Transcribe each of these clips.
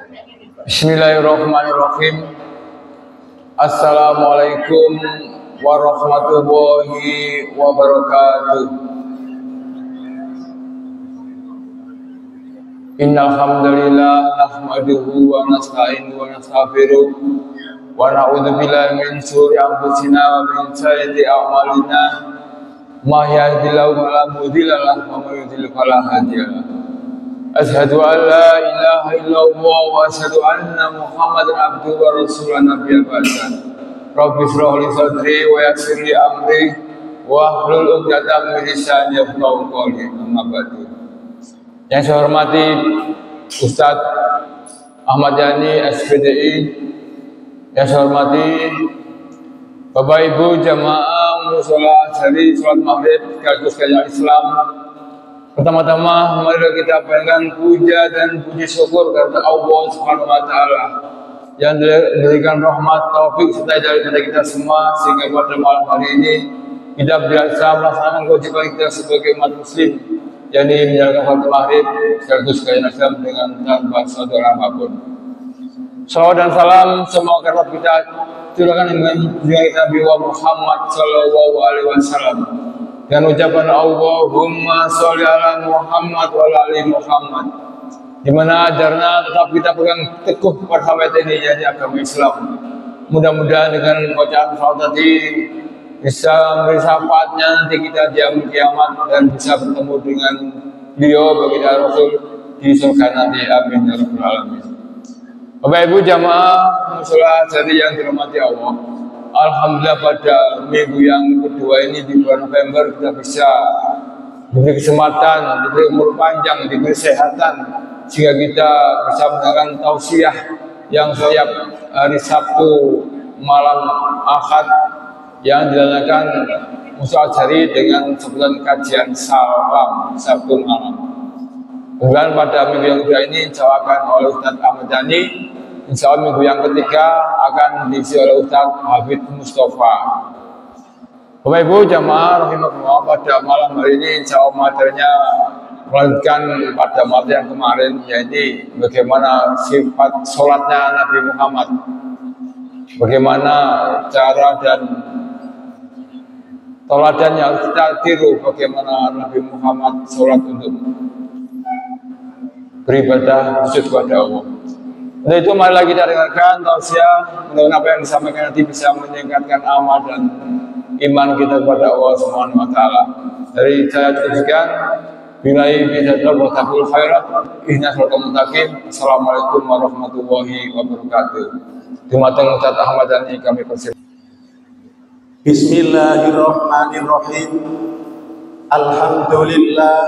Bismillahirrahmanirrahim. Assalamualaikum warahmatullahi wabarakatuh. Innal hamdalillah nahmaduhu wa nasta'inuhu wa nastaghfiruh wa na'udzu billahi min shururi anfusina wa min sayyiati a'malina. May yahdihillahu fala mudilla lahu wa may yudlil fala hadiya lahu. Asyhadu an la ilaha illallah wa asyhadu anna Muhammadan abduhu wa rasuluhu nabiyal bashar. Rabbi shrah li sadri wa yassir li amri wa hlul 'uqdatam min lisani yafqahu qawli. Amma ba'du. Yang saya hormati Ustadz Ahmad Yani SPDI, yang saya hormati Bapak Ibu jamaah mushola dari sholat maghrib sekaligus kajian Islam. Pertama-tama mari kita panjatkan puja dan puji syukur kepada Allah Subhanahu wa taala yang diberikan rahmat, taufik serta hidayah kepada kita semua sehingga pada malam hari ini kita bisa melaksanakan kewajiban kita sebagai umat muslim, yakni menjalankan sholat maghrib sekaligus kajian Islam dengan tanpa saudara apapun. Salawat dan salam semua kerap kita curahkan dengan Nabi Muhammad Sallallahu Alaihi Wasallam. Dan ucapan Allahumma sholli ala Muhammad wa ala ali Muhammad, di mana ajarnya tetap kita pegang teguh pada sampai ini, jadi agama Islam. Mudah-mudahan dengan bacaan salat tadi bisa memberi syafaatnya nanti kita di yaumul kiamat dan bisa bertemu dengan beliau bagi Rasul di surga nanti. Amin ya rabbal alamin. Bapak Ibu jamaah mushola jadi yang dirahmati Allah. Alhamdulillah pada minggu yang kedua ini di bulan November kita bisa diberi kesempatan, diberi umur panjang, diberi kesehatan sehingga kita bisa mendengarkan tausiah yang setiap hari Sabtu malam Ahad yang dilaksanakan Mushola Jari dengan sebutan kajian salam Sabtu malam. Kemudian pada minggu yang kedua ini dibawakan oleh Ustadz Ahmad Yani. Insya Allah minggu yang ketiga akan diisi oleh Ustadz Habib Mustafa. Bapak Ibu jamaah rahimakumullah, pada malam hari ini insya Allah materinya melanjutkan pada materi yang kemarin, yaitu bagaimana sifat sholatnya Nabi Muhammad, bagaimana cara dan teladan yang kita tiru, bagaimana Nabi Muhammad sholat untuk beribadah khusus kepada Allah. Untuk itu marilah kita dengarkan tausiah, mudah-mudahan apa yang disampaikan nanti bisa meningkatkan amal dan iman kita kepada Allah Subhanahu wa taala. Dari saya cukup billahi bidzatillahi wa taqul khairat ihnas wal mutaqin. Assalamualaikum warahmatullahi wabarakatuh. Terima kasih Ustaz Ahmad Yani kami persilakan. Bismillahirrahmanirrahim. Alhamdulillah.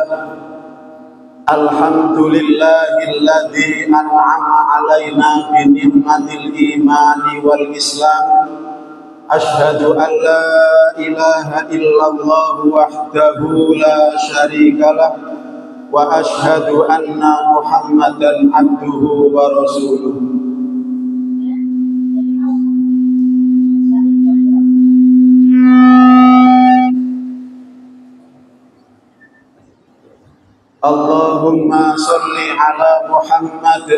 Alhamdulillahilladzi an'ama 'alaina bi ni'matil imani wal islam. Asyhadu an la ilaha illallah wahdahu la syarikalah wa asyhadu anna Muhammadan abduhu wa rasuluh. Allahumma sholli ala Muhammad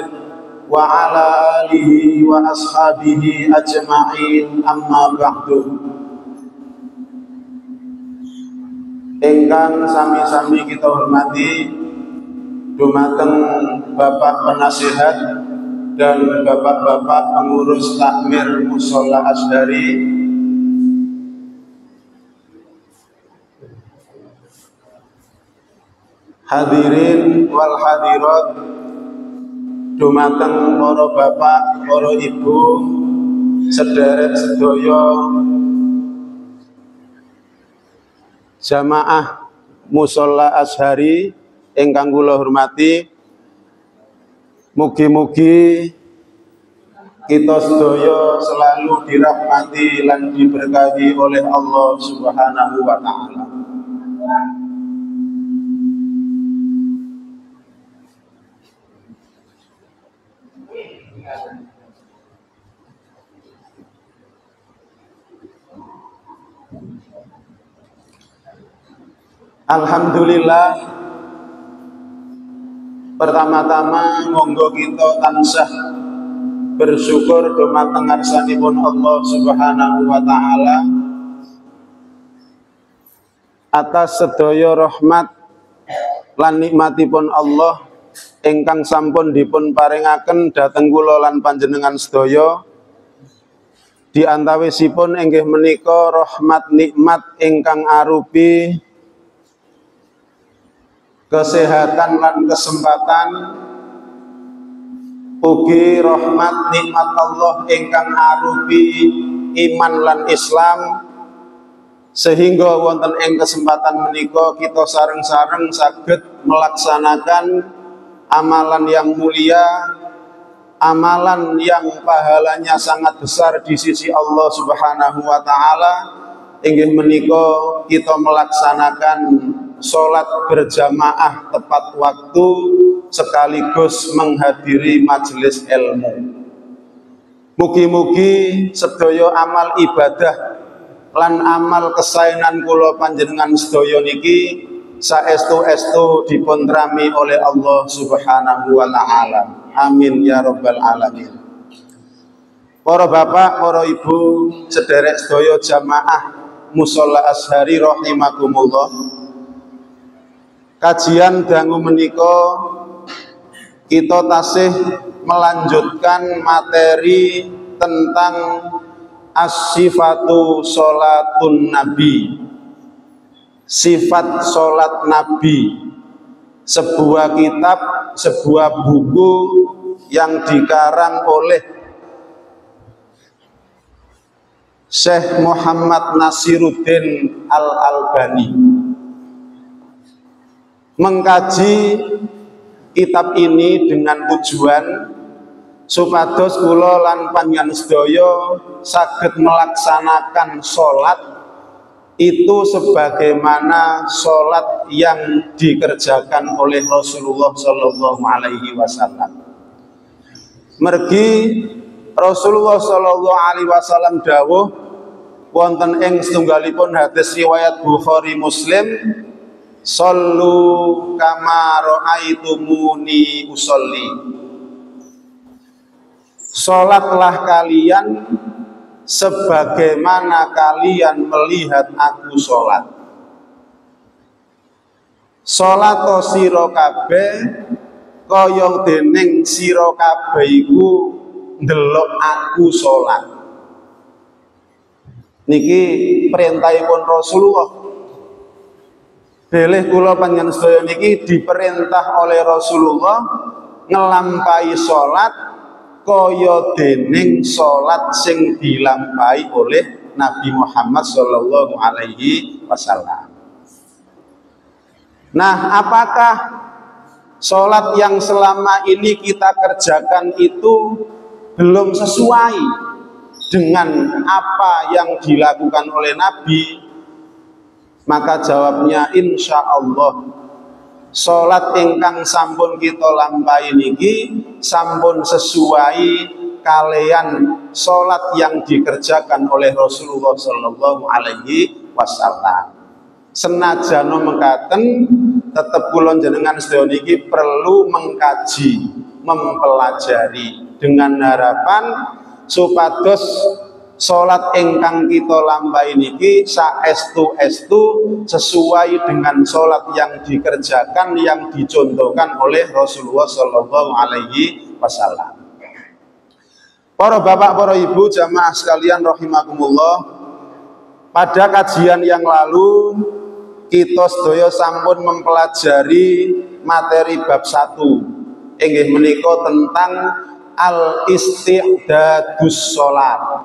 wa ala alihi wa ashabihi ajma'in, amma ba'du. Ingkang sami-sami kita hormati dumateng Bapak Penasihat dan Bapak-bapak pengurus takmir Mushola Ashdari, hadirin wal hadirat, dumateng para bapak, para ibu, sedherek sedaya jamaah Mushola Azhari ingkang kula hormati, mugi-mugi kita sedaya selalu dirahmati lan diberkahi oleh Allah Subhanahu wa taala. Alhamdulillah Pertama-tama monggo kita tansah bersyukur dumateng ngarsanipun Allah Subhanahu wa taala atas sedaya rahmat lan nikmatipun Allah ingkang sampun dipun paringaken dhateng kula lan panjenengan sedaya. Di antawisipun inggih menika rahmat nikmat ingkang arupi kesehatan lan kesempatan, ugi rahmat nikmat Allah ingkang arupi iman lan Islam, sehingga wonten ing kesempatan menika kita sareng-sareng saged melaksanakan amalan yang mulia, amalan yang pahalanya sangat besar di sisi Allah Subhanahu wa taala, inggih menika kita melaksanakan sholat berjamaah tepat waktu sekaligus menghadiri majelis ilmu. Mugi-mugi sedaya amal ibadah lan amal kesaenan kula panjenengan sedaya niki saestu-estu dipuntrami oleh Allah Subhanahu wa taala. Amin ya rabbal alamin. Para bapak, para ibu, sederek sedaya jamaah mushola Azhari rahimakumullah. Kajian dangu menika kita tasih melanjutkan materi tentang as-sifatu sholatun nabi, sifat sholat nabi, sebuah kitab, sebuah buku yang dikarang oleh Syekh Muhammad Nasiruddin Al-Albani. Mengkaji kitab ini dengan tujuan supados kula lan panjenengan sedaya saged melaksanakan sholat itu sebagaimana sholat yang dikerjakan oleh Rasulullah Shallallahu Alaihi Wasallam. Mergi Rasulullah Shallallahu Alaihi Wasallam dawuh wonten ing setunggalipun hadis riwayat Bukhari Muslim, Sallu kama ra'aitumuni usolli. Salatlah kalian sebagaimana kalian melihat aku salat. Salato sira kabeh kaya dening sira kabeh iku ndelok aku salat. Niki perintahipun Rasulullah. Bilih kula panjenengan sedaya niki diperintah oleh Rasulullah ngelampahi salat kaya dening salat sing dilampahi oleh Nabi Muhammad sallallahu alaihi wasallam. Nah, apakah salat yang selama ini kita kerjakan itu belum sesuai dengan apa yang dilakukan oleh Nabi? Maka jawabnya insya Allah salat ingkang sampun kita lampahi niki sampun sesuai kalian salat yang dikerjakan oleh Rasulullah Sallallahu Alaihi Wasallam. Senajan mekaten tetep kula jenengan sedaya niki perlu mengkaji, mempelajari dengan harapan supados salat ingkang kita lampahi niki saestu-estu sesuai dengan salat yang dikerjakan, yang dicontohkan oleh Rasulullah Shallallahu Alaihi Wasallam. Para bapak, para ibu, jamaah sekalian rahimakumullah, pada kajian yang lalu kita sedaya sampun mempelajari materi bab 1 inggih menika tentang al-isti'dadus sholat,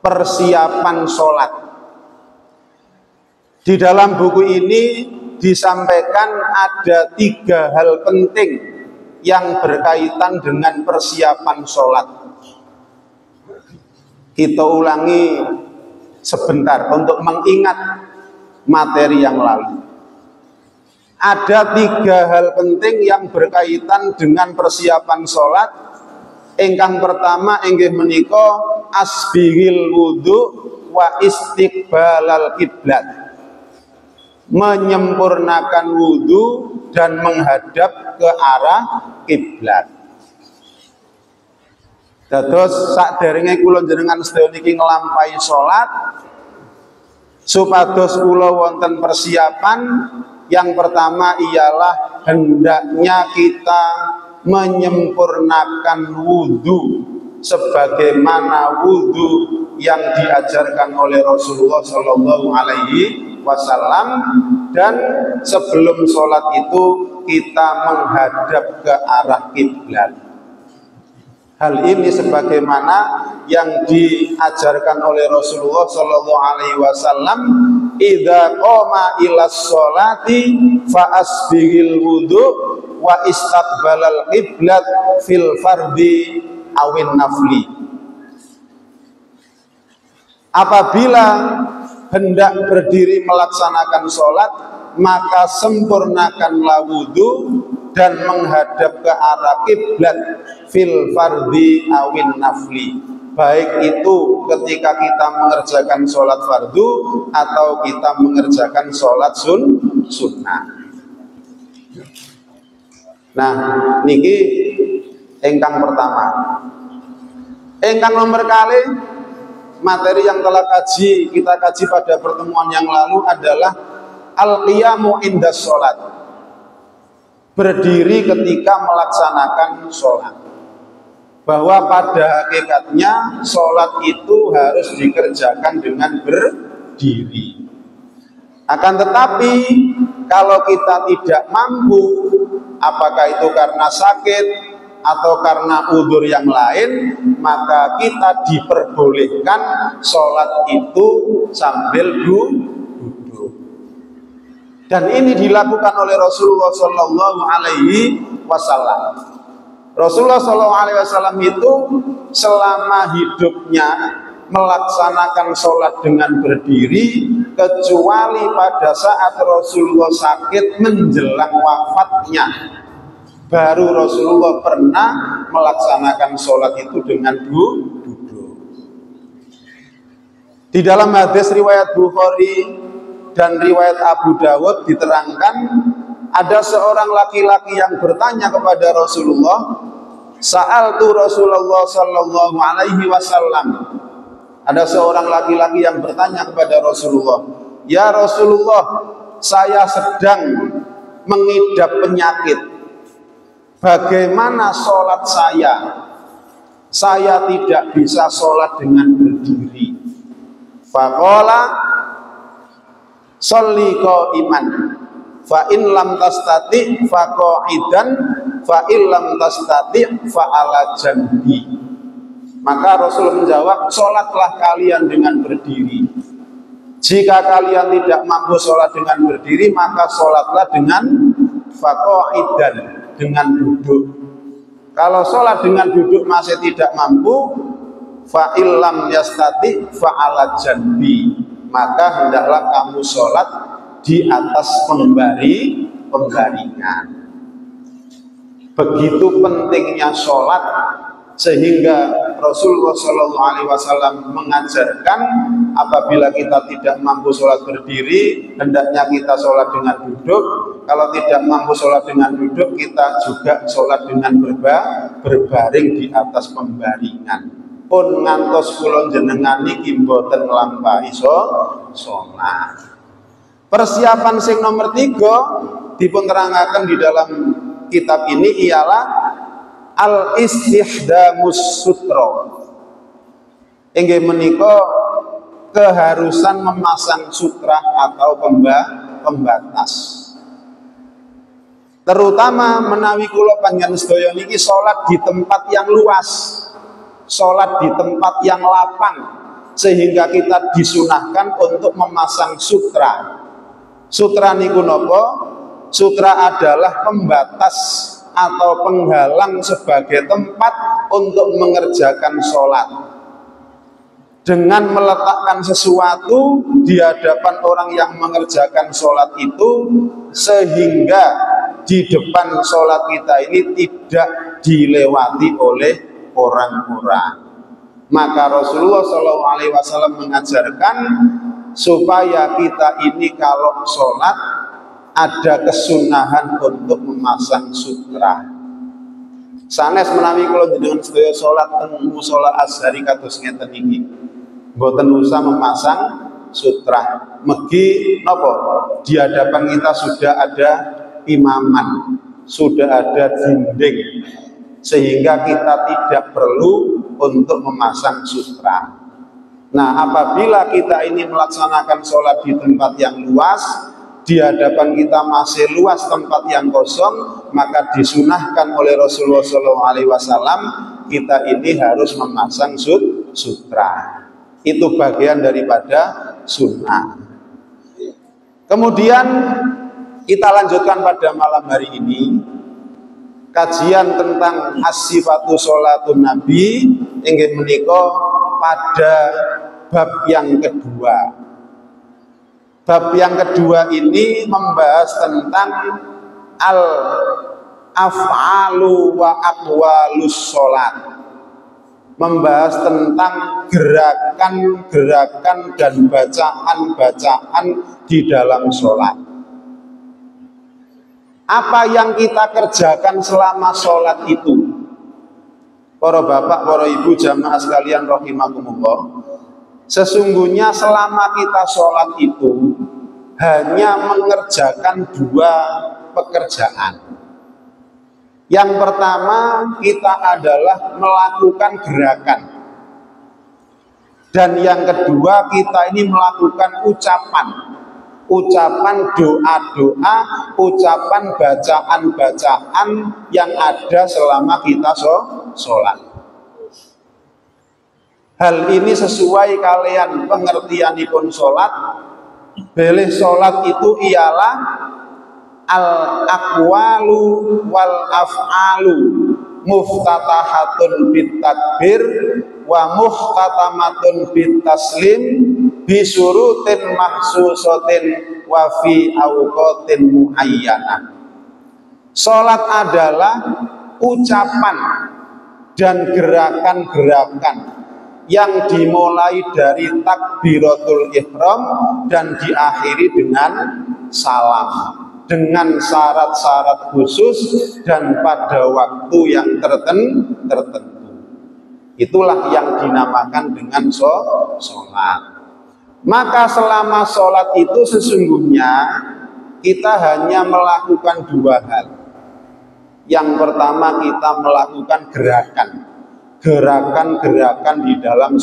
persiapan sholat. Di dalam buku ini disampaikan ada 3 hal penting yang berkaitan dengan persiapan sholat. Kita ulangi sebentar untuk mengingat materi yang lalu. Ada 3 hal penting yang berkaitan dengan persiapan sholat. Ingkang pertama inggih menika asbihil wudu wa istiqbalal kiblat, menyempurnakan wudu dan menghadap ke arah kiblat. Terus sakderenge kula jenengan sedaya niki nglampahi salat, supados kula wonten persiapan. Yang pertama ialah hendaknya kita menyempurnakan wudhu sebagaimana wudhu yang diajarkan oleh Rasulullah Shallallahu Alaihi Wasallam, dan sebelum sholat itu kita menghadap ke arah kiblat. Hal ini sebagaimana yang diajarkan oleh Rasulullah Shallallahu Alaihi Wasallam, idza qoma ilas sholati fa asbihil wudu wa istaqbalal qiblat fil fardi awin nafli. Apabila hendak berdiri melaksanakan sholat, maka sempurnakanlah wudu dan menghadap ke arah kiblat fil fardi awin nafli, baik itu ketika kita mengerjakan sholat fardu atau kita mengerjakan sholat sunnah. Nah, niki ingkang pertama. Ingkang nomor kali, materi yang telah kita kaji pada pertemuan yang lalu adalah al-qiyamu indas sholat, berdiri ketika melaksanakan sholat. Bahwa pada hakikatnya sholat itu harus dikerjakan dengan berdiri. Akan tetapi kalau kita tidak mampu, apakah itu karena sakit atau karena udzur yang lain, maka kita diperbolehkan sholat itu sambil duduk. Dan ini dilakukan oleh Rasulullah Shallallahu Alaihi Wasallam. Rasulullah SAW itu selama hidupnya melaksanakan sholat dengan berdiri, kecuali pada saat Rasulullah sakit menjelang wafatnya, baru Rasulullah pernah melaksanakan sholat itu dengan duduk. Di dalam hadis riwayat Bukhari dan riwayat Abu Dawud diterangkan, ada seorang laki-laki yang bertanya kepada Rasulullah, sa'altu Rasulullah Sallallahu Alaihi Wasallam. Ada seorang laki-laki yang bertanya kepada Rasulullah, ya Rasulullah, saya sedang mengidap penyakit, bagaimana sholat saya? Saya tidak bisa sholat dengan berdiri. Faqala sholli qa'iman, fa in lam tastati fa qa'idan, fa in lam tastati fa ala jambi. Maka Rasul menjawab, sholatlah kalian dengan berdiri. Jika kalian tidak mampu sholat dengan berdiri, maka sholatlah dengan fa qa'idan, dengan duduk. Kalau sholat dengan duduk masih tidak mampu, fa in lam yastati fa ala jambi, maka hendaklah kamu sholat di atas pembaringan. Begitu pentingnya sholat, sehingga Rasulullah SAW mengajarkan apabila kita tidak mampu sholat berdiri, hendaknya kita sholat dengan duduk. Kalau tidak mampu sholat dengan duduk, kita juga sholat dengan berbaring di atas pembaringan. Pun ngantos kula jenengan niki mboten nglampahi sholat. Persiapan sing nomor 3 dipun terangaken di dalam kitab ini ialah al-istihdamus sutra. Inggih menika keharusan memasang sutra atau pembatas. Terutama menawi kula panjenengan sedaya niki salat di tempat yang luas, salat di tempat yang lapang, sehingga kita disunahkan untuk memasang sutra. Sutra niku napa? Sutra adalah pembatas atau penghalang sebagai tempat untuk mengerjakan sholat. Dengan meletakkan sesuatu di hadapan orang yang mengerjakan sholat itu, sehingga di depan sholat kita ini tidak dilewati oleh orang-orang. Maka Rasulullah SAW mengajarkan supaya kita ini kalau sholat ada kesunahan untuk memasang sutra. Sanes menawi kula jenengan sedaya salat teng musala Azhari kados ngeten iki. Mboten usah memasang sutra. Megi napa? Di hadapan kita sudah ada imaman, sudah ada dinding, sehingga kita tidak perlu untuk memasang sutra. Nah, apabila kita ini melaksanakan sholat di tempat yang luas, di hadapan kita masih luas tempat yang kosong, maka disunahkan oleh Rasulullah SAW kita ini harus memasang sutra. Itu bagian daripada sunnah. Kemudian kita lanjutkan pada malam hari ini kajian tentang as-sifatu sholatun Nabi inggih menika pada bab yang kedua. Bab yang kedua ini membahas tentang al-af'alu wa aqwalus sholat, membahas tentang gerakan-gerakan dan bacaan-bacaan di dalam sholat. Apa yang kita kerjakan selama sholat itu, para bapak, para ibu, jamaah sekalian rahimakumullah, sesungguhnya selama kita sholat itu hanya mengerjakan dua pekerjaan. Yang pertama, kita adalah melakukan gerakan. Dan yang kedua, kita ini melakukan ucapan. Ucapan doa-doa, ucapan bacaan-bacaan yang ada selama kita sholat. Hal ini sesuai kalian pengertianipun sholat. Bilih sholat itu ialah al-aqwalu wal af'alu muftatahatun bit takbir wa muhtatamatun bit taslim bisurutin mahsusatin wa fi awqatin muayyanah. Sholat adalah ucapan dan gerakan-gerakan yang dimulai dari takbiratul ihram dan diakhiri dengan salam, dengan syarat-syarat khusus dan pada waktu yang tertentu. Itulah yang dinamakan dengan sholat. Maka selama sholat itu sesungguhnya kita hanya melakukan dua hal. Yang pertama, kita melakukan gerakan-gerakan di dalam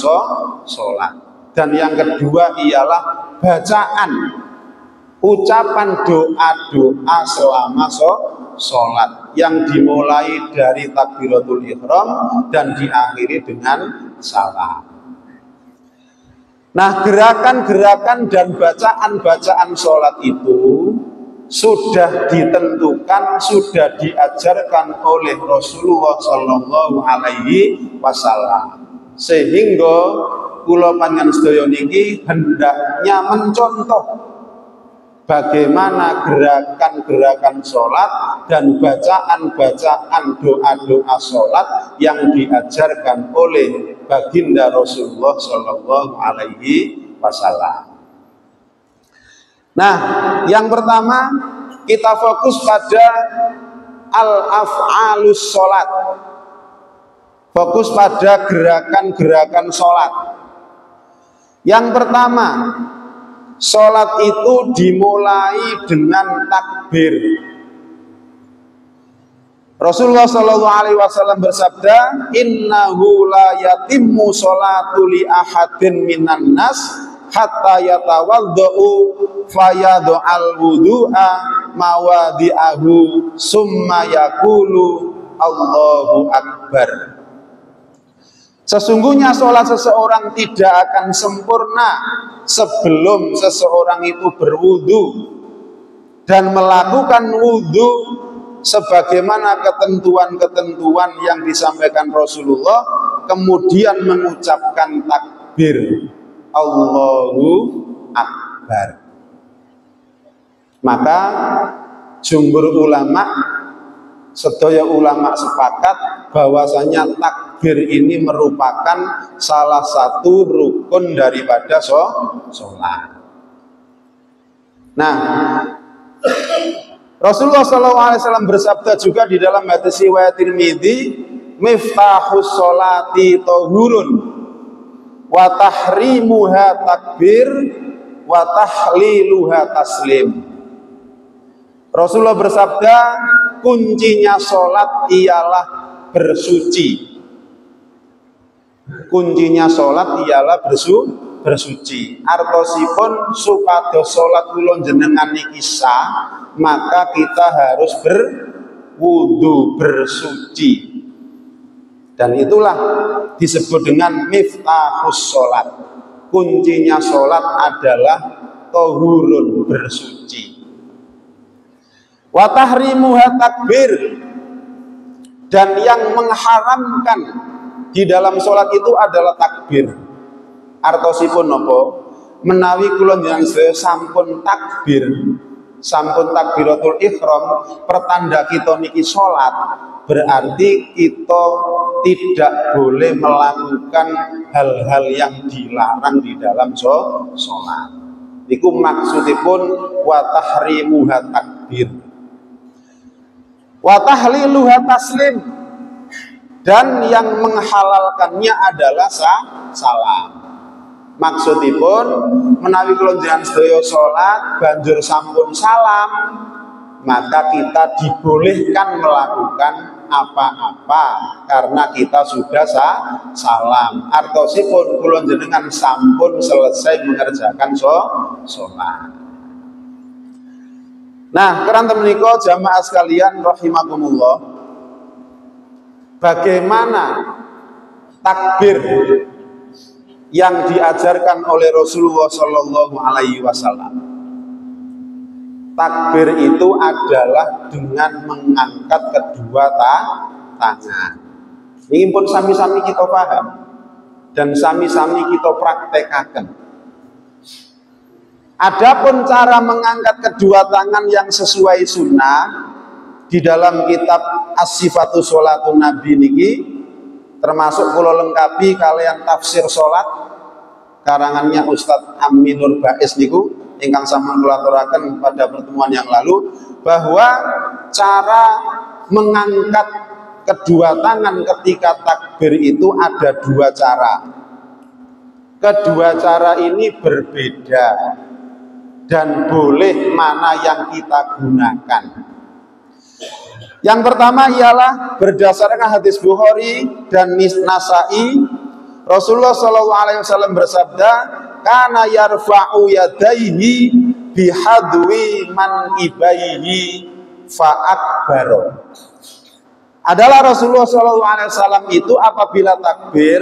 sholat. Dan yang kedua ialah bacaan, ucapan doa-doa selama sholat yang dimulai dari takbiratul ihram dan diakhiri dengan salam. Nah, gerakan-gerakan dan bacaan-bacaan sholat itu sudah ditentukan, sudah diajarkan oleh Rasulullah Shallallahu Alaihi Wasallam, sehingga kula panjenengan sedaya niki hendaknya mencontoh bagaimana gerakan-gerakan sholat dan bacaan-bacaan doa-doa sholat yang diajarkan oleh baginda Rasulullah Shallallahu Alaihi Wasallam. Nah, yang pertama kita fokus pada al-af'alus sholat, fokus pada gerakan-gerakan sholat. Yang pertama, sholat itu dimulai dengan takbir. Rasulullah SAW bersabda, innahu la yatimmu sholatu li ahadin minan nas hatta yatawadda'u fayadu'al wudu'a mawadi'ahu summa yakulu Allahu Akbar. Sesungguhnya sholat seseorang tidak akan sempurna sebelum seseorang itu berwudu dan melakukan wudu sebagaimana ketentuan-ketentuan yang disampaikan Rasulullah, kemudian mengucapkan takbir Allahu Akbar. Maka jumhur ulama, sedaya ulama sepakat bahwasanya takbir ini merupakan salah satu rukun daripada sholat. Nah, Rasulullah SAW bersabda juga di dalam hadis riwayat Tirmidzi, miftahus sholati tahurun wa tahrimuha takbir wa tahliluha taslim. Rasulullah bersabda, kuncinya sholat ialah bersuci. Kuncinya sholat ialah bersuci. Artosipun supados sholat kula jenengan niki sah, maka kita harus berwudu, bersuci. Dan itulah disebut dengan miftahus sholat. Kuncinya sholat adalah tahurun, bersuci. Wa tahrimuha takbir, dan yang mengharamkan di dalam sholat itu adalah takbir. Artosipun napa? Menawi kula njenengan sedaya sampun takbir, sampun takbiratul ihram, pertanda kita niki sholat, berarti kita tidak boleh melakukan hal-hal yang dilarang di dalam sholat. Iku maksudipun wa tahrimuha takbir, wa tahliluha taslim, dan yang menghalalkannya adalah salam. Maksudipun menawi kula njenengan sedaya salat banjur sampun salam, maka kita dibolehkan melakukan apa-apa karena kita sudah salam. Artosipun kula njenengan sampun selesai mengerjakan salat. Nah, keranten menika jamaah sekalian rahimakumullah, bagaimana takbir yang diajarkan oleh Rasulullah Shallallahu Alaihi Wasallam. Takbir itu adalah dengan mengangkat kedua tangan. Ini pun sami-sami kita paham dan sami-sami kita praktekaken. Adapun cara mengangkat kedua tangan yang sesuai sunnah di dalam kitab As-Sifatu Sholatun Nabi niki, termasuk kula lengkapi kalian tafsir sholat karangannya Ustadz Aminur Baiz niku ingkang sampun kula aturaken pada pertemuan yang lalu, bahwa cara mengangkat kedua tangan ketika takbir itu ada dua cara. Kedua cara ini berbeda dan boleh mana yang kita gunakan. Yang pertama ialah berdasarkan hadis Bukhari dan Nasai, Rasulullah SAW bersabda, kana yarfa'u yadaihi bihadwi man ibaihi fa'akbaro. Adalah Rasulullah SAW itu apabila takbir,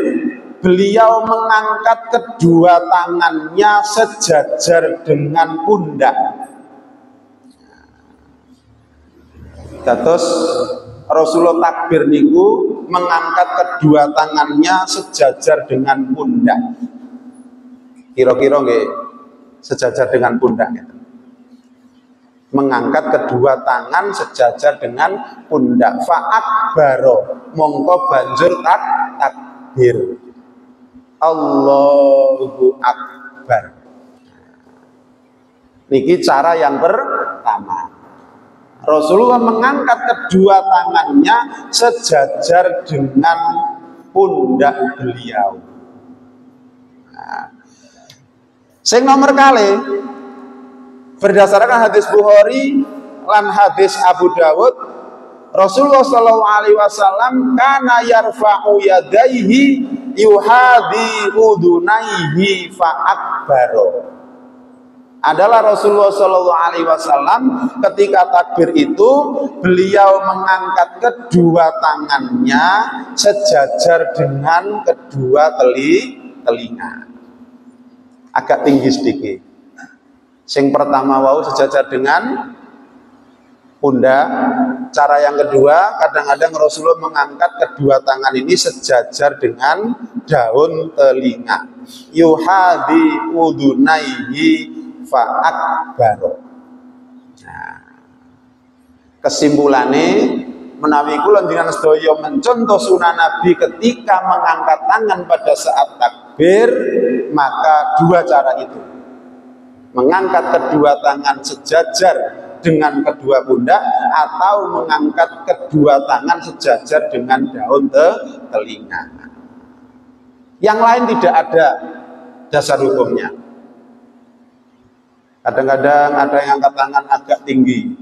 beliau mengangkat kedua tangannya sejajar dengan pundak. Terus Rasulullah takbir niku mengangkat kedua tangannya sejajar dengan pundak. Kira-kira nggih sejajar dengan pundak. Mengangkat kedua tangan sejajar dengan pundak. Fa'akbaro, mongko banjur takbir. Allahu Akbar. Niki cara yang pertama. Rasulullah mengangkat kedua tangannya sejajar dengan pundak beliau. Nah, sing nomor kali berdasarkan hadis Bukhari lan hadis Abu Dawud, Rasulullah SAW kana yarfa'u yadaihi yuhadi udunaihi fa'akbaro. Adalah Rasulullah SAW ketika takbir itu beliau mengangkat kedua tangannya sejajar dengan kedua telinga, agak tinggi sedikit. Yang pertama wau sejajar dengan pundak. Cara yang kedua, kadang-kadang Rasulullah mengangkat kedua tangan ini sejajar dengan daun telinga. Yuhadi udunaihi fa'akbaro. Nah, kesimpulannya menawi kula njenengan sedaya mencontoh sunah Nabi ketika mengangkat tangan pada saat takbir, maka dua cara itu, mengangkat kedua tangan sejajar dengan kedua pundak atau mengangkat kedua tangan sejajar dengan daun telinga. Yang lain tidak ada dasar hukumnya. Kadang-kadang ada yang angkat tangan agak tinggi.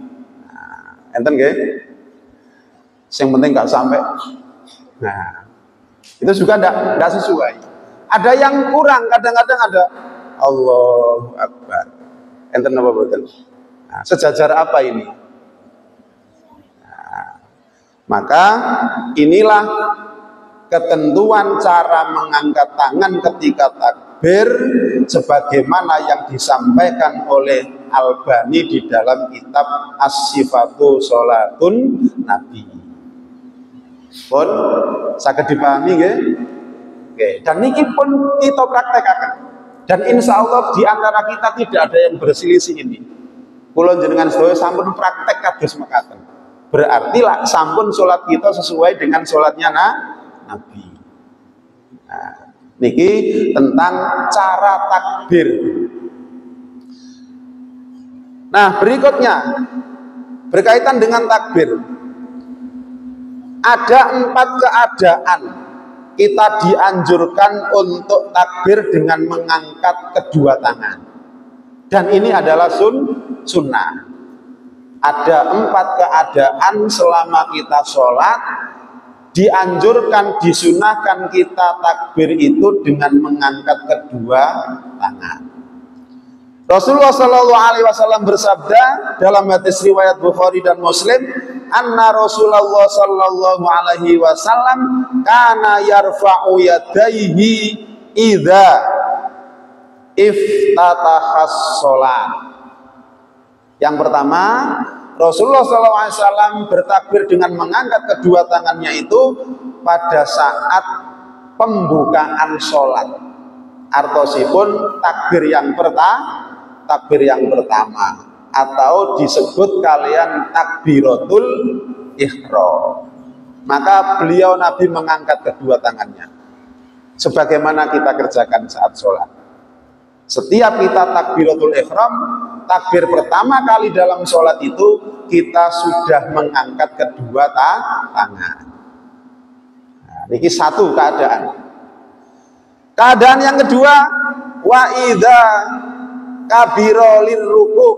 Nah, enten nggih? Yang penting nggak sampai. Nah, itu juga enggak sesuai. Ada yang kurang, kadang-kadang ada Allahu Akbar. Enten apa boten? Nah, sejajar apa ini? Nah, maka inilah ketentuan cara mengangkat tangan ketika takbir sebagaimana yang disampaikan oleh Albani di dalam kitab As-Sifatu Sholatun Nabi. Pun saged dipahami nggih? Oke, dan niki pun kita praktekaken. Dan insya Allah di antara kita tidak ada yang berselisih ini. Kula jenengan sedaya sampun praktek kados mekaten. Berarti lah sampun sholat kita sesuai dengan sholatnya Nabi. Nah, niki tentang cara takbir. Nah, berikutnya berkaitan dengan takbir. Ada 4 keadaan kita dianjurkan untuk takbir dengan mengangkat kedua tangan. Dan ini adalah sunnah. Ada 4 keadaan selama kita sholat dianjurkan, disunahkan kita takbir itu dengan mengangkat kedua tangan. Rasulullah SAW bersabda dalam hadis riwayat Bukhari dan Muslim, anna Rasulullah SAW kana yarfa'u yadayhi idza iftatahas sholat. Yang pertama, Rasulullah SAW bertakbir dengan mengangkat kedua tangannya itu pada saat pembukaan sholat. Artosipun takbir yang pertama atau disebut kalian takbiratul ihram. Maka beliau Nabi mengangkat kedua tangannya sebagaimana kita kerjakan saat sholat. Setiap kita takbiratul ihram, takbir pertama kali dalam sholat itu kita sudah mengangkat kedua tangan. Nah, ini satu keadaan. Keadaan yang kedua, wa idza kabira lirruku,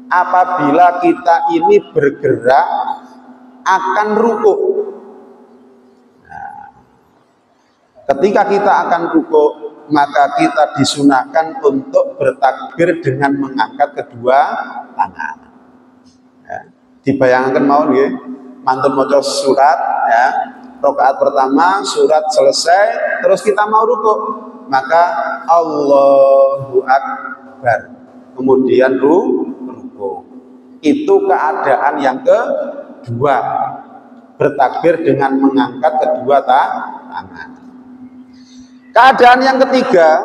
apabila kita ini bergerak akan ruku. Nah, ketika kita akan ruku, maka kita disunahkan untuk bertakbir dengan mengangkat kedua tangan. Ya, dibayangkan mau nggih, mantun maca surat ya, rakaat pertama surat selesai, terus kita mau ruku, maka Allahu Akbar, kemudian ruku. Itu keadaan yang kedua, bertakbir dengan mengangkat kedua tangan. Keadaan yang ketiga,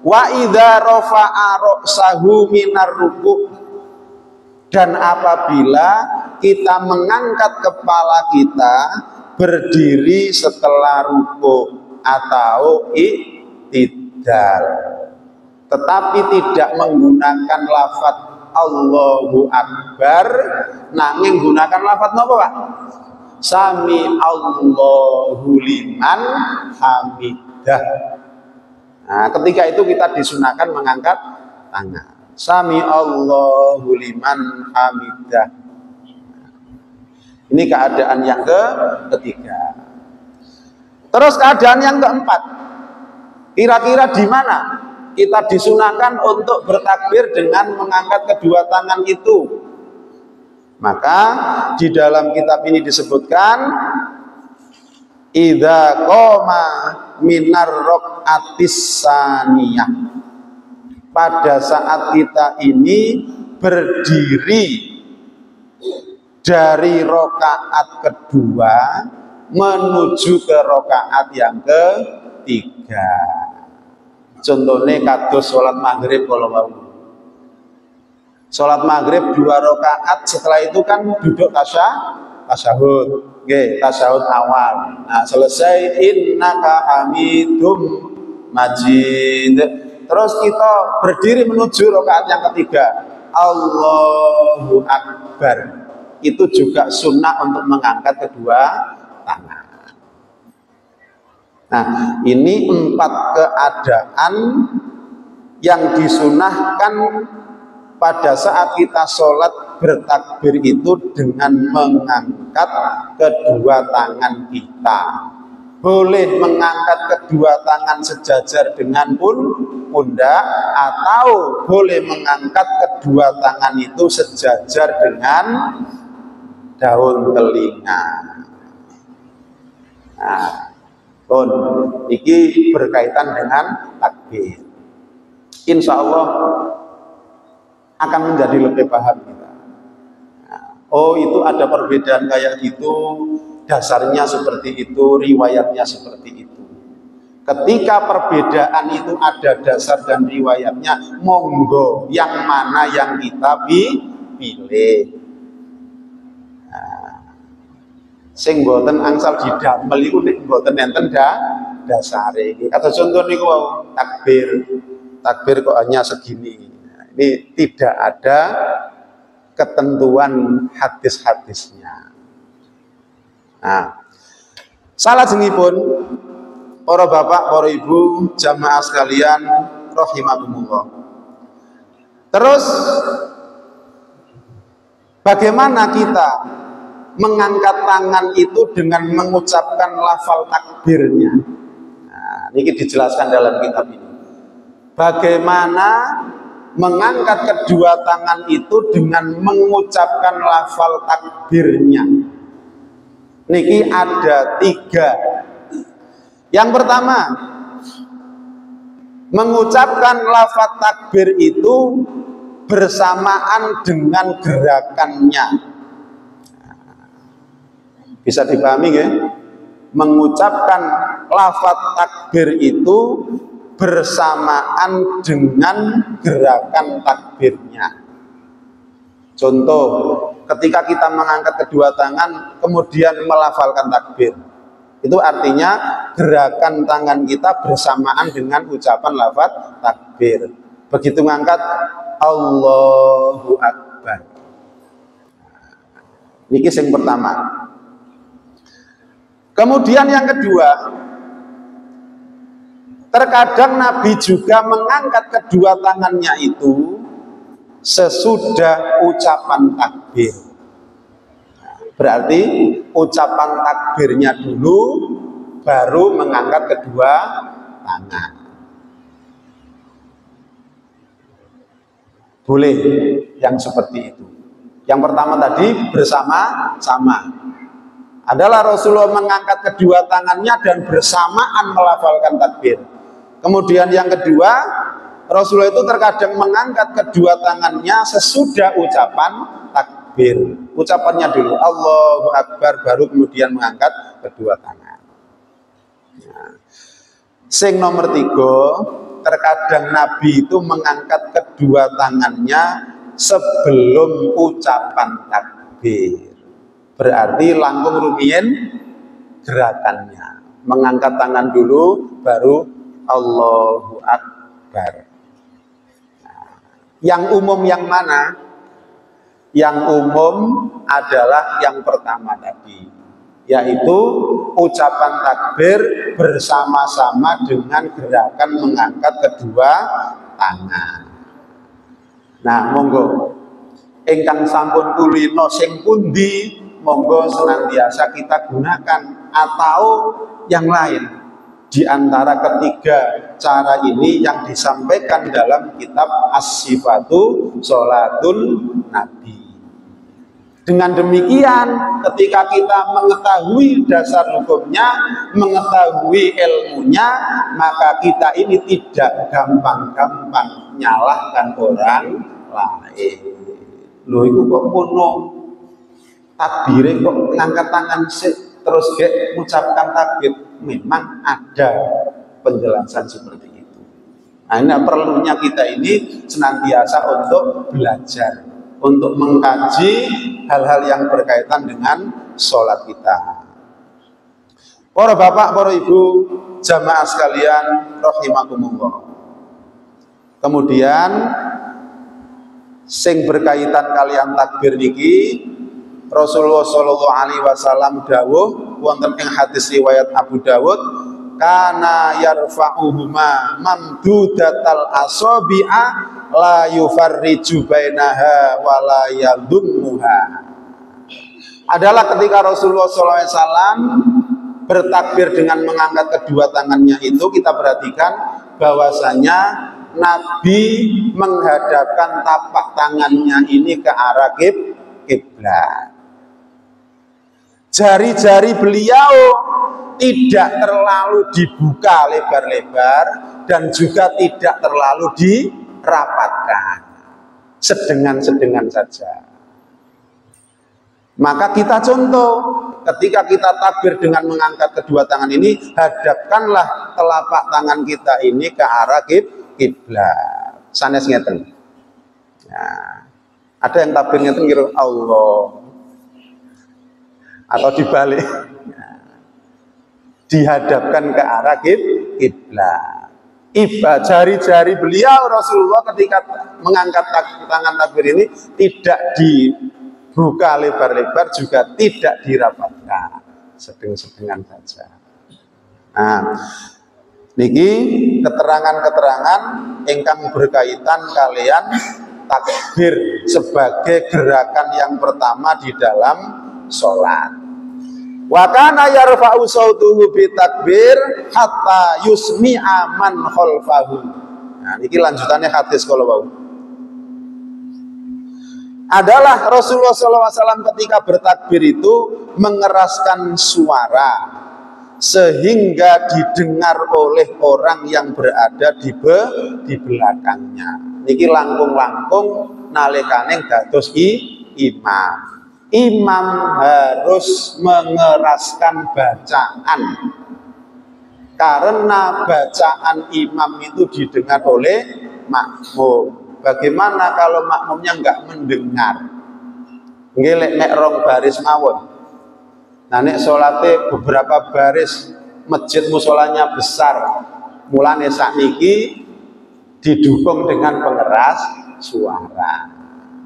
wa idza rafa'a ra'sahu minar ruku', dan apabila kita mengangkat kepala kita berdiri setelah ruku atau i'tidal, tetapi tidak menggunakan lafaz Allahu Akbar, nanging gunakan lafaz napa, Pak? Sami Allahu liman hamidah. Nah, ketika itu kita disunahkan mengangkat tangan. Sami Allahu liman hamidah. Ini keadaan yang ketiga. Terus keadaan yang keempat, kira-kira di mana kita disunahkan untuk bertakbir dengan mengangkat kedua tangan itu? Maka di dalam kitab ini disebutkan idza qoma minar raqatis saniyah, pada saat kita ini berdiri dari rakaat kedua menuju ke rakaat yang ketiga. Contohnya kados sholat maghrib, kalau mau sholat maghrib 2 rakaat, setelah itu kan duduk tasyahud, tasyahud awal. Nah, selesai innaka hamidum majid, terus kita berdiri menuju rakaat yang ketiga. Allahu Akbar. Itu juga sunnah untuk mengangkat kedua tangan. Nah, ini 4 keadaan yang disunahkan pada saat kita sholat bertakbir itu dengan mengangkat kedua tangan kita. Boleh mengangkat kedua tangan sejajar dengan pundak, atau boleh mengangkat kedua tangan itu sejajar dengan daun telinga. Nah, ini berkaitan dengan takbir. Insya Allah akan menjadi lebih paham kita. Oh, itu ada perbedaan kayak gitu, dasarnya seperti itu, riwayatnya seperti itu. Ketika perbedaan itu ada dasar dan riwayatnya, monggo yang mana yang kita pilih. Sing boten angsal didamel iku nek boten enten dasare iki. Kata contoh niku takbir kok hanya segini. Ini tidak ada ketentuan hadis-hadisnya. Nah, salajengipun para bapak, para ibu, jamaah sekalian rahimakumullah. Terus bagaimana kita mengangkat tangan itu dengan mengucapkan lafal takbirnya? Nah, ini dijelaskan dalam kitab ini. Bagaimana mengangkat kedua tangan itu dengan mengucapkan lafal takbirnya? Niki ada 3. Yang pertama, mengucapkan lafal takbir itu bersamaan dengan gerakannya. Bisa dipahami ya? Mengucapkan lafaz takbir itu bersamaan dengan gerakan takbirnya. Contoh, ketika kita mengangkat kedua tangan kemudian melafalkan takbir, itu artinya gerakan tangan kita bersamaan dengan ucapan lafaz takbir. Begitu mengangkat Allahu Akbar. Niki yang pertama. Kemudian yang kedua, terkadang Nabi juga mengangkat kedua tangannya itu sesudah ucapan takbir. Berarti ucapan takbirnya dulu, baru mengangkat kedua tangan. Boleh yang seperti itu. Yang pertama tadi bersama-sama. Adalah Rasulullah mengangkat kedua tangannya dan bersamaan melafalkan takbir. Kemudian yang kedua, Rasulullah itu terkadang mengangkat kedua tangannya sesudah ucapan takbir. Ucapannya dulu Allahu Akbar, baru kemudian mengangkat kedua tangan. Nah, sing nomor 3, terkadang Nabi itu mengangkat kedua tangannya sebelum ucapan takbir. Berarti langkung rumiyin gerakannya. Mengangkat tangan dulu, baru Allahu Akbar. Nah, yang umum yang mana? Yang umum adalah yang pertama tadi, yaitu ucapan takbir bersama-sama dengan gerakan mengangkat kedua tangan. Nah, monggo ingkang sampun kulino sing pundi, monggo senantiasa kita gunakan, atau yang lain di antara ketiga cara ini yang disampaikan dalam kitab As-Sifatu Sholatul Nabi. Dengan demikian, ketika kita mengetahui dasar hukumnya, mengetahui ilmunya, maka kita ini tidak gampang-gampang nyalahkan orang lain. Loh, itu kok kuno takbir kok ngangkat tangan terus mengucapkan takbir. Memang ada penjelasan seperti itu. Nah, ini perlunya kita ini senantiasa untuk belajar, untuk mengkaji hal-hal yang berkaitan dengan sholat kita. Para bapak, para ibu, jamaah sekalian rahimakumullah. Kemudian sing berkaitan kalian takbir niki Rasulullah sallallahu alaihi wasallam dawuh wonten ing hadis riwayat Abu Dawud, kana yarfa'uhuma mamdudatal asabi'a la yufarriju bainaha wa la yadhummuha. Adalah ketika Rasulullah SAW bertakbir dengan mengangkat kedua tangannya itu, kita perhatikan bahwasanya Nabi menghadapkan tapak tangannya ini ke arah kiblat. Jari-jari beliau tidak terlalu dibuka lebar-lebar dan juga tidak terlalu dirapatkan, sedengan-sedengan saja. Maka kita contoh, ketika kita takbir dengan mengangkat kedua tangan ini, hadapkanlah telapak tangan kita ini ke arah kiblat. Sanes ngeten. Nah, ada yang takbir ngeten kira Allah, atau dibalik. Dihadapkan ke arah kiblat. Jari-jari beliau Rasulullah ketika mengangkat tangan takbir ini tidak dibuka lebar-lebar, juga tidak dirapatkan, sedeng-sedengan saja. Nah, niki keterangan-keterangan ingkang berkaitan kalian takbir sebagai gerakan yang pertama di dalam sholat. Wa kana yarfa'u sautuhu bi takbir hatta yusmi'a man khalfahu. Nah, niki lanjutannya hadis kalau mau. Adalah Rasulullah SAW ketika bertakbir itu mengeraskan suara sehingga didengar oleh orang yang berada di belakangnya. Niki langkung-langkung nalikane dados imam. Imam harus mengeraskan bacaan karena bacaan imam itu didengar oleh makmum. Bagaimana kalau makmumnya nggak mendengar? Ngelek nek rong baris mawon. Nah nek salate beberapa baris, masjid musolanya besar, mulane sakniki didukung dengan pengeras suara.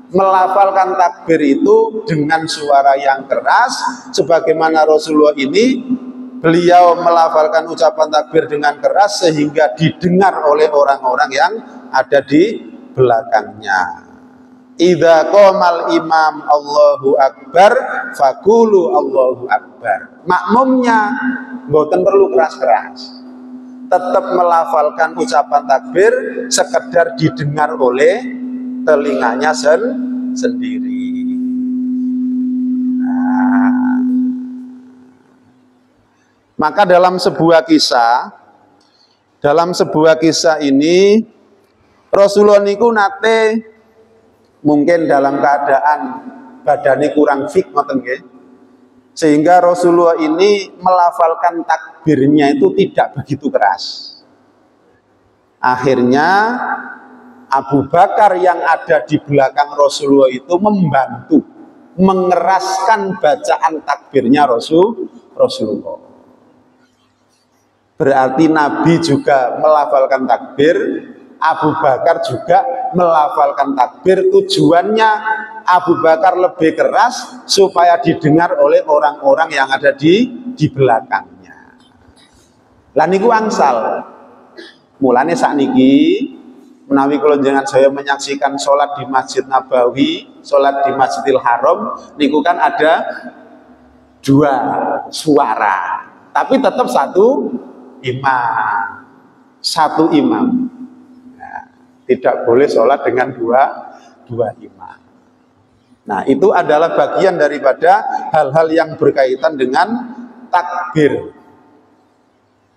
Melafalkan takbir itu dengan suara yang keras, sebagaimana Rasulullah ini beliau melafalkan ucapan takbir dengan keras sehingga didengar oleh orang-orang yang ada di belakangnya. Idza qamal imam Allahu akbar faqulu Allahu akbar. Makmumnya mboten perlu keras-keras, tetap melafalkan ucapan takbir sekedar didengar oleh telinganya sendiri. Nah, maka dalam sebuah kisah ini Rasulullah niku nate mungkin dalam keadaan badannya kurang fit ngoten nggih, sehingga Rasulullah ini melafalkan takbirnya itu tidak begitu keras. Akhirnya Abu Bakar yang ada di belakang Rasulullah itu membantu mengeraskan bacaan takbirnya Rasulullah. Berarti Nabi juga melafalkan takbir, Abu Bakar juga melafalkan takbir. Tujuannya Abu Bakar lebih keras supaya didengar oleh orang-orang yang ada di belakangnya. Lan niku angsal. Mulane sakniki menawi kula jenengan saya menyaksikan sholat di Masjid Nabawi, sholat di Masjidil Haram, niku kan ada dua suara, tapi tetap satu imam. Nah, tidak boleh sholat dengan dua imam. Nah, itu adalah bagian daripada hal-hal yang berkaitan dengan takbir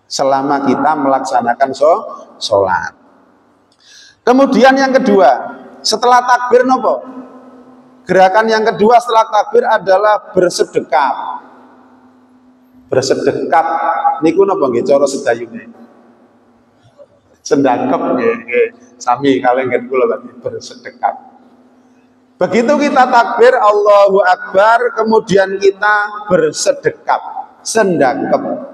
selama kita melaksanakan sholat. Kemudian yang kedua, setelah takbir nopo? Gerakan yang kedua setelah takbir adalah bersedekap. Bersedekap niku napa nggih cara sedayune? Sendakep nggih, sami kalian kula lagi bersedekap. Begitu kita takbir Allahu Akbar, kemudian kita bersedekap, sendakep.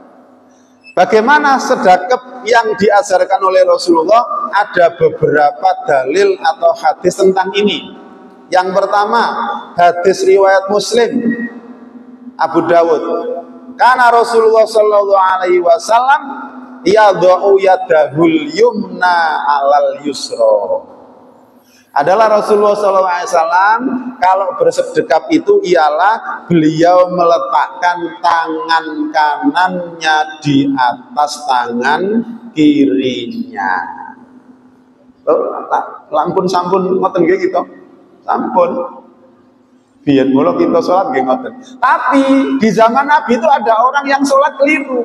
Bagaimana sedekap yang diajarkan oleh Rasulullah ada beberapa dalil atau hadis tentang ini. Yang pertama, hadis riwayat Muslim, Abu Dawud. Karena Rasulullah Shallallahu Alaihi Wasallam yad'u yadahul yumna alal yusra. Adalah Rasulullah SAW kalau bersedekap itu ialah beliau meletakkan tangan kanannya di atas tangan kirinya. Lampun sampun ngoten nggih gitu. Sampun. Biyen mula kita sholat nggih ngoten. Tapi di zaman Nabi itu ada orang yang sholat keliru.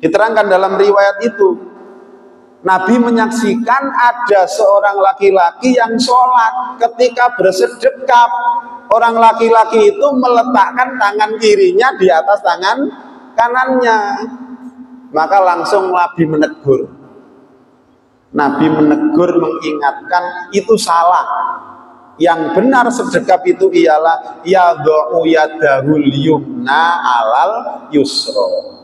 Diterangkan dalam riwayat itu. Nabi menyaksikan ada seorang laki-laki yang sholat ketika bersedekap. Orang laki-laki itu meletakkan tangan kirinya di atas tangan kanannya. Maka langsung Nabi menegur. Nabi menegur, mengingatkan itu salah. Yang benar sedekap itu ialah yad'u yadahul yumna alal yusra.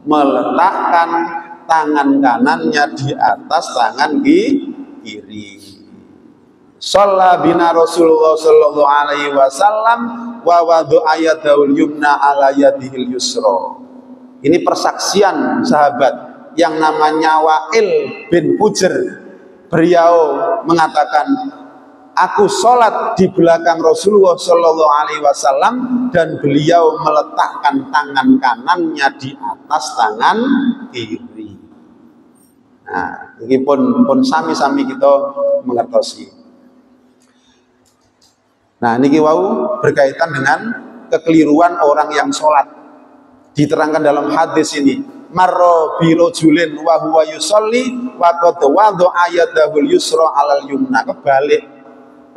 Meletakkan tangan kanannya di atas tangan kiri. Shalla bina Rasulullah sallallahu alaihi wasallam wa wada'a yadahul yumna ala yadihil yusra. Ini persaksian sahabat yang namanya Wa'il bin Hujr. Beliau mengatakan, aku sholat di belakang Rasulullah Shallallahu Alaihi Wasallam dan beliau meletakkan tangan kanannya di atas tangan kiri. Nah, ini pun sami-sami kita mengertosi. Nah, ini wau berkaitan dengan kekeliruan orang yang sholat. Diterangkan dalam hadis ini, marro birojulin wa huwa yusolli wa qad wada'a yadahul yusra alal yumna. Kebalik.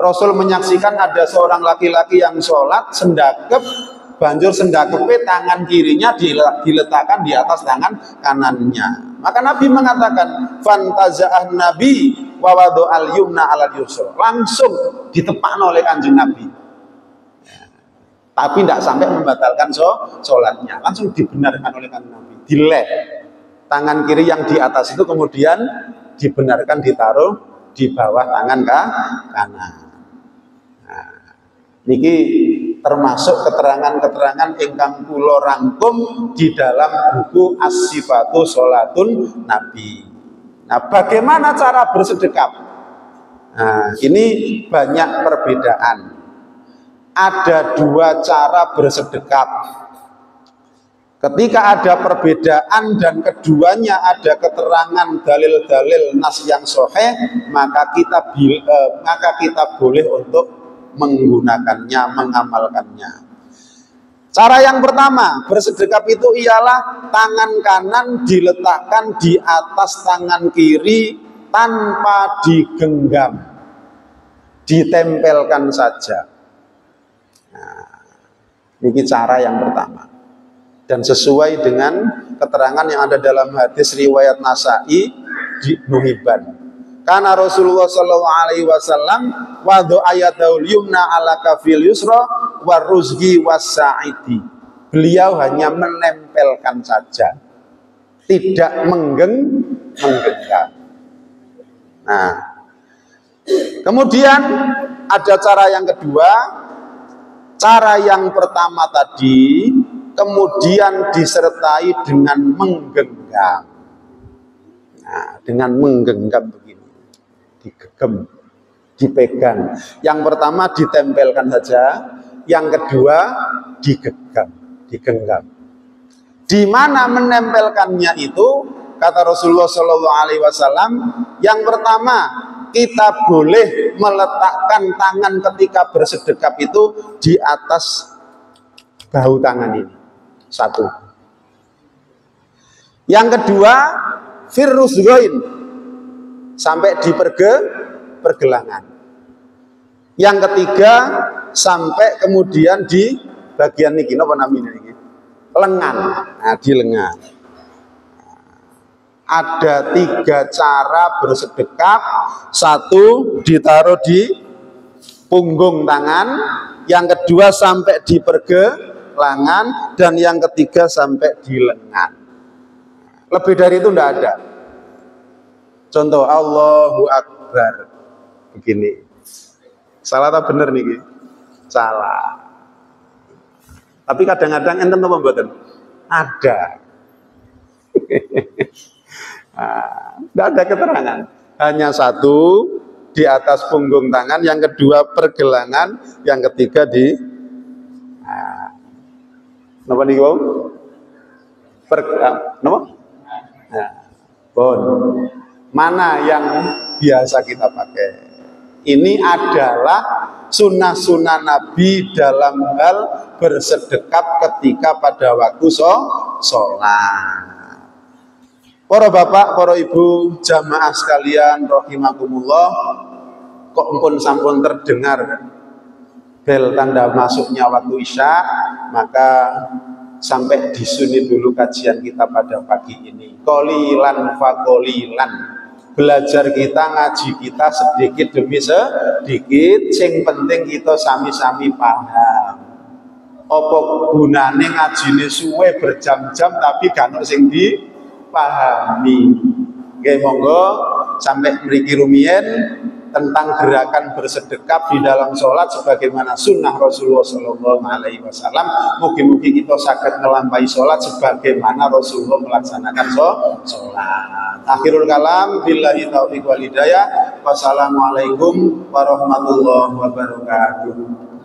Rasul menyaksikan ada seorang laki-laki yang sholat sendakep, banjur sendakepnya tangan kirinya diletakkan di atas tangan kanannya. Maka Nabi mengatakan, fantaza'ah Nabi wa wadu'al yumna alal yusra. Langsung ditepakkan oleh Kanjeng Nabi. Tapi tidak sampai membatalkan sholatnya, langsung dibenarkan oleh Kanjeng Nabi. Dileh tangan kiri yang di atas itu kemudian dibenarkan ditaruh di bawah tangan kanan. Niki termasuk keterangan-keterangan ingkang kula rangkum di dalam buku As-Sifatu Sholatun Nabi. Nah, bagaimana cara bersedekap? Nah, ini banyak perbedaan. Ada dua cara bersedekap. Ketika ada perbedaan dan keduanya ada keterangan dalil-dalil nas yang sahih, maka kita boleh untuk menggunakannya, mengamalkannya. Cara yang pertama, bersedekap itu ialah tangan kanan diletakkan di atas tangan kiri tanpa digenggam, ditempelkan saja. Nah, ini cara yang pertama. Dan sesuai dengan keterangan yang ada dalam hadis riwayat Nasa'i di Ibnu Hibban. Karena Rasulullah Shallallahu Alaihi Wasallam wada'a yadaul yumna ala kafil yusra waruzgi wasaidi. Beliau hanya menempelkan saja, tidak menggenggam. Nah, kemudian ada cara yang kedua. Cara yang pertama tadi kemudian disertai dengan menggenggam. Nah, dengan menggenggam begini, digegem, dipegang. Yang pertama ditempelkan saja, yang kedua digenggam. Di mana menempelkannya itu? Kata Rasulullah Shallallahu Alaihi Wasallam, yang pertama kita boleh meletakkan tangan ketika bersedekap itu di atas bahu tangan ini. Satu. Yang kedua, firrusgoin, sampai di pergelangan. Yang ketiga, sampai kemudian di bagian ini, apa namanya ini? Lengan. Nah, di lengan. Ada tiga cara bersedekap. Satu, ditaruh di punggung tangan. Yang kedua, sampai di pergelangan. Dan yang ketiga, sampai di lengan. Lebih dari itu tidak ada. Contoh Allahu Akbar. Begini. Salah atau bener nih? Salah. Tapi kadang-kadang enten apa mboten? Ada. Tidak ada keterangan. Hanya satu di atas punggung tangan, yang kedua pergelangan, yang ketiga di napa niku? Napa? Bon. Mana yang biasa kita pakai? Ini adalah sunnah-sunnah Nabi dalam hal bersedekap ketika pada waktu sholat. Para bapak, para ibu, jamaah sekalian rahimakumullah, kok pun sampun terdengar bel tanda masuknya waktu Isya, maka sampai disuni dulu kajian kita pada pagi ini. Qolilan fa qolilan. Belajar kita, ngaji kita sedikit demi sedikit, sing penting kita sami-sami paham. Apa gunane ngajine suwe berjam-jam tapi gak ono sing dipahami. Nggih monggo sampai mriki rumiyin tentang gerakan bersedekap di dalam sholat sebagaimana sunnah Rasulullah Sallallahu Alaihi Wasallam. Mugi-mugi kita saged ngelampahi sholat sebagaimana Rasulullah melaksanakan sholat. Akhirul kalam, billahi taufiq wal hidayah. Wassalamualaikum warahmatullahi wabarakatuh.